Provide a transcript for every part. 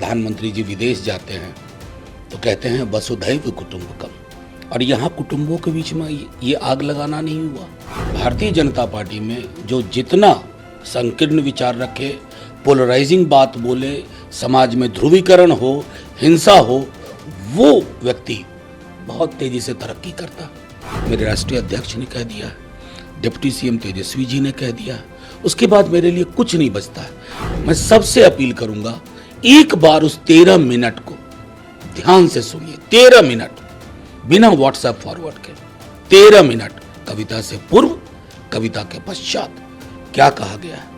प्रधानमंत्री जी विदेश जाते हैं तो कहते हैं वसुधैव कुटुंबकम, और यहाँ कुटुंबों के बीच में ये आग लगाना नहीं हुआ। भारतीय जनता पार्टी में जो जितना संकीर्ण विचार रखे, पोलराइजिंग बात बोले, समाज में ध्रुवीकरण हो, हिंसा हो, वो व्यक्ति बहुत तेजी से तरक्की करता। मेरे राष्ट्रीय अध्यक्ष ने कह दिया, डिप्टी सीएम तेजस्वी जी ने कह दिया, उसके बाद मेरे लिए कुछ नहीं बचता है। मैं सबसे अपील करूंगा, एक बार उस 13 मिनट को ध्यान से सुनिए। 13 मिनट बिना व्हाट्सएप फॉरवर्ड के, 13 मिनट कविता से पूर्व, कविता के पश्चात क्या कहा गया है।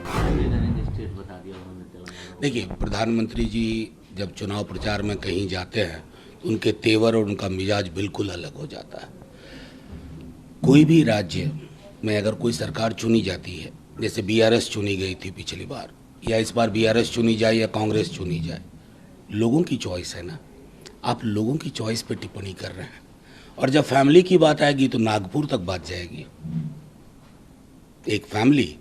देखिए, प्रधानमंत्री जी जब चुनाव प्रचार में कहीं जाते हैं तो उनके तेवर और उनका मिजाज बिल्कुल अलग हो जाता है। कोई भी राज्य में अगर कोई सरकार चुनी जाती है, जैसे बीआरएस चुनी गई थी पिछली बार, या इस बार बीआरएस चुनी जाए या कांग्रेस चुनी जाए, लोगों की चॉइस है ना। आप लोगों की चॉइस पे टिप्पणी कर रहे हैं, और जब फैमिली की बात आएगी तो नागपुर तक बात जाएगी। एक फैमिली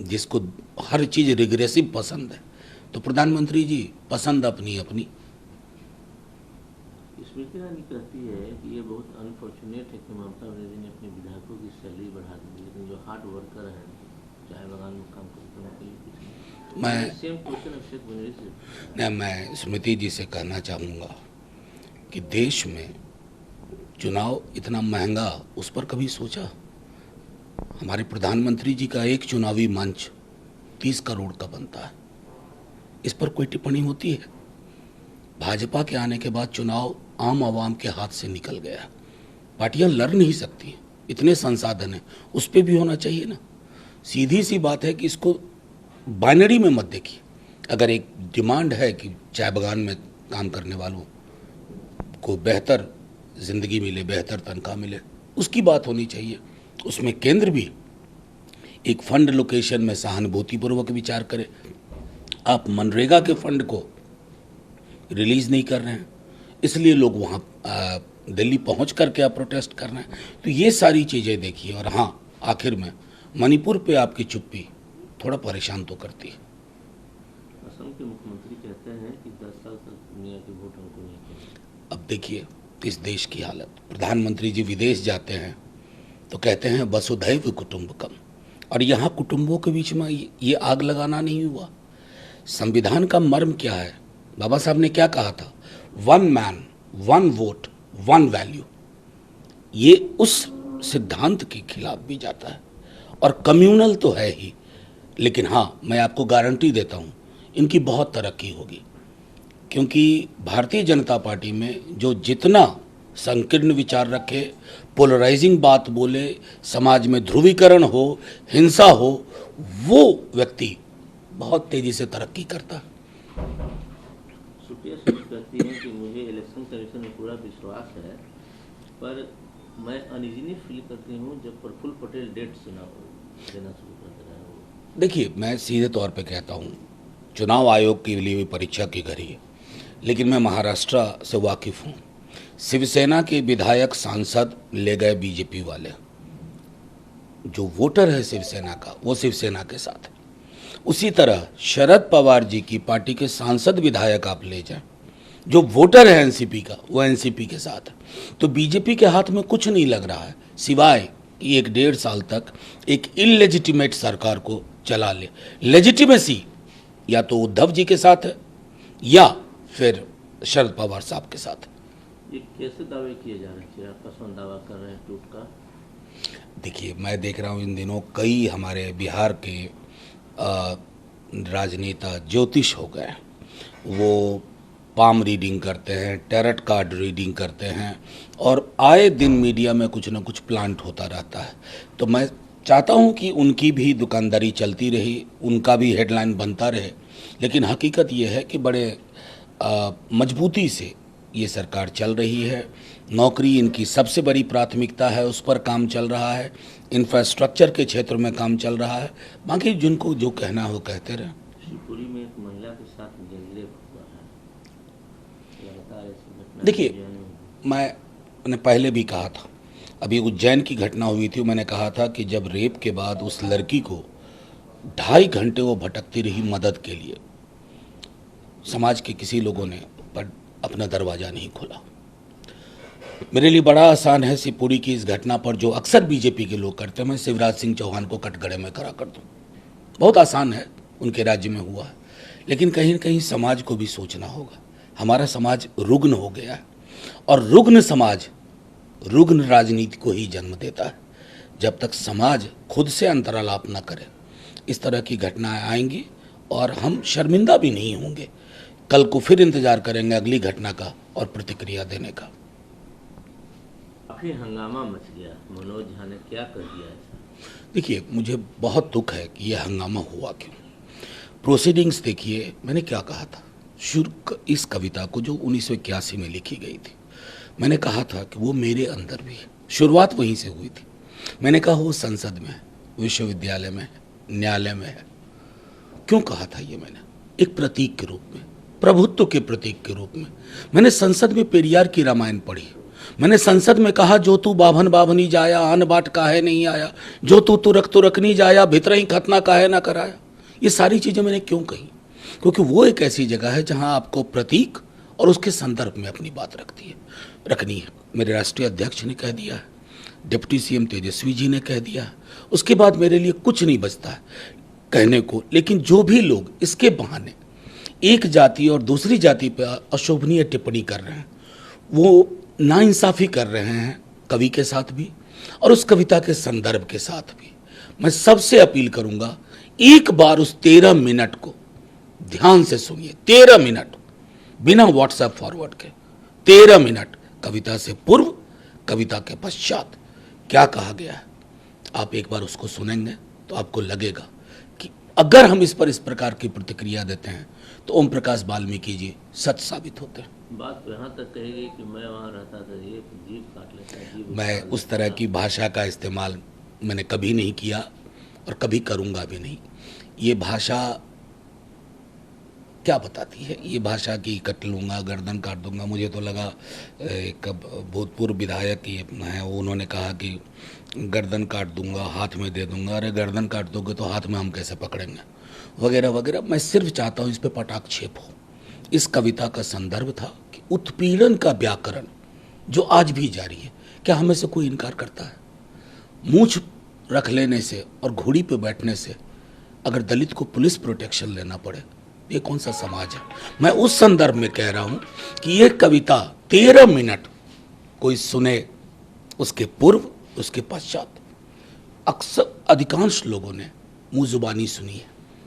जिसको हर चीज रिग्रेसिव पसंद है, तो प्रधानमंत्री जी पसंद अपनी अपनी। स्मृति ईरानी कहती है कि ये बहुत अनफॉर्चुनेट है कि ममता बनर्जी ने अपने विधायकों की सैलरी बढ़ा दी, लेकिन जो हार्ड वर्कर हैं, चाय बागान में काम करते हैं, उनके लिए कुछ नहीं। सेम क्वेश्चन अभिषेक बनर्जी से मैं स्मृति जी से कहना चाहूँगा कि देश में चुनाव इतना महंगा, उस पर कभी सोचा? हमारे प्रधानमंत्री जी का एक चुनावी मंच 30 करोड़ का बनता है, इस पर कोई टिप्पणी होती है? भाजपा के आने के बाद चुनाव आम आवाम के हाथ से निकल गया। पार्टियां लड़ नहीं सकती, इतने संसाधन हैं, उस पर भी होना चाहिए ना। सीधी सी बात है कि इसको बाइनरी में मत देखिए। अगर एक डिमांड है कि चाय बागान में काम करने वालों को बेहतर जिंदगी मिले, बेहतर तनख्वाह मिले, उसकी बात होनी चाहिए। उसमें केंद्र भी एक फंड लोकेशन में सहानुभूतिपूर्वक विचार करे। आप मनरेगा के फंड को रिलीज नहीं कर रहे हैं, इसलिए लोग वहाँ दिल्ली पहुँच करके आप प्रोटेस्ट कर रहे हैं। तो ये सारी चीज़ें देखिए। और हाँ, आखिर में मणिपुर पे आपकी चुप्पी थोड़ा परेशान तो करती है। असम के मुख्यमंत्री कहते हैं कि 10 साल तक दुनिया के वोट हमको नहीं चाहिए। अब देखिए इस देश की हालत, प्रधानमंत्री जी विदेश जाते हैं तो कहते हैं वसुधैव कुटुंबकम, और यहाँ कुटुंबों के बीच में ये आग लगाना नहीं हुआ। संविधान का मर्म क्या है? बाबा साहब ने क्या कहा था? 1 मैन 1 वोट 1 वैल्यू। ये उस सिद्धांत के खिलाफ भी जाता है, और कम्युनल तो है ही, लेकिन हाँ, मैं आपको गारंटी देता हूँ इनकी बहुत तरक्की होगी, क्योंकि भारतीय जनता पार्टी में जो जितना संकीर्ण विचार रखे, पोलराइजिंग बात बोले, समाज में ध्रुवीकरण हो, हिंसा हो, वो व्यक्ति बहुत तेजी से तरक्की करता। सुप्रिया सुले कहती हैं कि मुझे इलेक्शन कमीशन में पूरा विश्वास है, पर मैं अनइजीली फील करती हूँ जब प्रफुल्ल पटेल डेट देना शुरू कर रहे हैं। देखिए, मैं सीधे तौर पे कहता हूँ, चुनाव आयोग के लिए भी परीक्षा की घड़ी है, लेकिन मैं महाराष्ट्र से वाकिफ़ हूँ। शिवसेना के विधायक सांसद ले गए बीजेपी वाले। जो वोटर है शिवसेना का, वो शिवसेना के साथ है। उसी तरह शरद पवार जी की पार्टी के सांसद विधायक आप ले जाएं, जो वोटर है एनसीपी का, वो एनसीपी के साथ है। तो बीजेपी के हाथ में कुछ नहीं लग रहा है, सिवाय कि 1-1.5 साल तक एक इलेजिटिमेट सरकार को चला ले। लेजिटिमेसी या तो उद्धव जी के साथ है या फिर शरद पवार साहब के साथ है। ये कैसे दावे किए जा रहे हैं? आपस में दावा कर रहे हैं टूट का। देखिए, मैं देख रहा हूँ इन दिनों कई हमारे बिहार के राजनेता ज्योतिष हो गए। वो पाम रीडिंग करते हैं, टैरट कार्ड रीडिंग करते हैं, और आए दिन मीडिया में कुछ ना कुछ प्लांट होता रहता है। तो मैं चाहता हूं कि उनकी भी दुकानदारी चलती रही, उनका भी हेडलाइन बनता रहे, लेकिन हकीकत ये है कि बड़े मजबूती से ये सरकार चल रही है। नौकरी इनकी सबसे बड़ी प्राथमिकता है, उस पर काम चल रहा है। इंफ्रास्ट्रक्चर के क्षेत्र में काम चल रहा है। बाकी जिनको जो कहना हो कहते रहे। शिवपुरी में एक महिला के साथ गैंगरेप हुआ है, लगातार ऐसी घटना। देखिए, मैंने पहले भी कहा था, अभी उज्जैन की घटना हुई थी, मैंने कहा था कि जब रेप के बाद उस लड़की को 2.5 घंटे वो भटकती रही मदद के लिए, समाज के किसी लोगों ने पर अपना दरवाज़ा नहीं खोला। मेरे लिए बड़ा आसान है शिवपुरी की इस घटना पर जो अक्सर बीजेपी के लोग करते हैं, मैं शिवराज सिंह चौहान को कटघरे में खड़ा कर दूं। बहुत आसान है, उनके राज्य में हुआ है, लेकिन कहीं न कहीं समाज को भी सोचना होगा। हमारा समाज रुग्ण हो गया है और रुग्ण समाज रुग्ण राजनीति को ही जन्म देता है। जब तक समाज खुद से अंतरालाप न करे, इस तरह की घटनाएं आएंगी और हम शर्मिंदा भी नहीं होंगे। कल को फिर इंतजार करेंगे अगली घटना का और प्रतिक्रिया देने का। काफी हंगामा मच गया, मनोज झा ने क्या कर दिया ऐसा? देखिए, मुझे बहुत दुख है कि यह हंगामा हुआ क्यों। प्रोसीडिंग्स देखिए, मैंने क्या कहा था शुरू इस कविता को जो 1981 में लिखी गई थी, मैंने कहा था कि वो मेरे अंदर भी है। शुरुआत वहीं से हुई थी। मैंने कहा वो संसद में है, विश्वविद्यालय में है, न्यायालय में है। क्यों कहा था ये मैंने? एक प्रतीक के रूप में, प्रभुत्व के प्रतीक के रूप में। मैंने संसद में पेरियार की रामायण पढ़ी। मैंने संसद में कहा, जो तू बाभन बाभनी जाया, आन बाट काहे नहीं आया, जो तू तुरक तुरकनी जाया, भीतर ही खतना काहे ना कराया। ये सारी चीज़ें मैंने क्यों कही? क्योंकि वो एक ऐसी जगह है जहां आपको प्रतीक और उसके संदर्भ में अपनी बात रखनी है। मेरे राष्ट्रीय अध्यक्ष ने कह दिया है, डिप्टी सीएम तेजस्वी जी ने कह दिया है, उसके बाद मेरे लिए कुछ नहीं बचता है कहने को। लेकिन जो भी लोग इसके बहाने एक जाति और दूसरी जाति पर अशोभनीय टिप्पणी कर रहे हैं, वो नाइंसाफ़ी कर रहे हैं कवि के साथ भी और उस कविता के संदर्भ के साथ भी। मैं सबसे अपील करूंगा, एक बार उस 13 मिनट को ध्यान से सुनिए। 13 मिनट बिना व्हाट्सएप फॉरवर्ड के, 13 मिनट कविता से पूर्व, कविता के पश्चात क्या कहा गया है, आप एक बार उसको सुनेंगे तो आपको लगेगा कि अगर हम इस पर इस प्रकार की प्रतिक्रिया देते हैं तो ओम प्रकाश वाल्मीकि जी सच साबित होते हैं। बात तो यहाँ तक कही गई कि मैं वहाँ रहता था, ये जीभ काट लेता है, जीभ मैं उस तरह की भाषा का इस्तेमाल मैंने कभी नहीं किया और कभी करूँगा भी नहीं। ये भाषा क्या बताती है? ये भाषा की कट लूँगा, गर्दन काट दूंगा। मुझे तो लगा एक भूतपूर्व विधायक ये है, उन्होंने कहा कि गर्दन काट दूंगा, हाथ में दे दूंगा। अरे गर्दन काट दोगे तो हाथ में हम कैसे पकड़ेंगे, वगैरह वगैरह। मैं सिर्फ चाहता हूँ इस पे कटाक्षेप हो। इस कविता का संदर्भ था कि उत्पीड़न का व्याकरण जो आज भी जारी है, क्या हमें से कोई इनकार करता है? मूंछ रख लेने से और घोड़ी पे बैठने से अगर दलित को पुलिस प्रोटेक्शन लेना पड़े, ये कौन सा समाज है? मैं उस संदर्भ में कह रहा हूं कि ये कविता 13 मिनट कोई सुने, उसके पूर्व उसके पश्चात। अक्सर अधिकांश लोगों ने मुंह जुबानी सुनी है,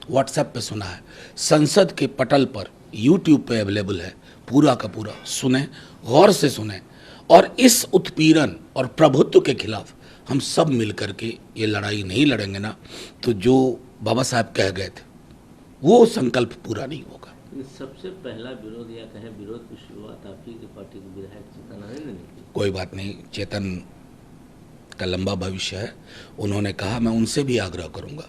व्हाट्सएप पे सुना है, संसद के पटल पर यूट्यूब पे अवेलेबल है, पूरा का पूरा सुने, गौर से सुने। और इस उत्पीड़न और प्रभुत्व के खिलाफ हम सब मिलकर के ये लड़ाई नहीं लड़ेंगे ना, तो जो बाबा साहब कह गए थे वो संकल्प पूरा नहीं होगा। सबसे पहला विरोध या कहें विरोध की शुरुआत आपकी की पार्टी के विधायक चेतन आनंद ने की। कोई बात नहीं, चेतन का लंबा भविष्य है। उन्होंने कहा, मैं उनसे भी आग्रह करूंगा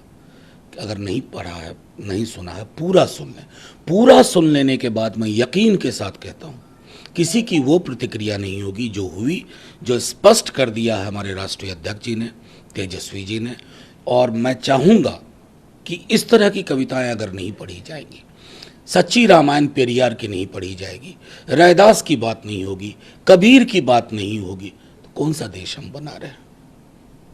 कि अगर नहीं पढ़ा है, नहीं सुना है, पूरा सुन लें। पूरा सुन लेने के बाद मैं यकीन के साथ कहता हूं किसी की वो प्रतिक्रिया नहीं होगी जो हुई, जो स्पष्ट कर दिया है हमारे राष्ट्रीय अध्यक्ष जी ने, तेजस्वी जी ने। और मैं चाहूँगा कि इस तरह की कविताएं अगर नहीं पढ़ी जाएंगी, सच्ची रामायण पेरियार की नहीं पढ़ी जाएगी, रैदास की बात नहीं होगी, कबीर की बात नहीं होगी, तो कौन सा देश हम बना रहे हैं?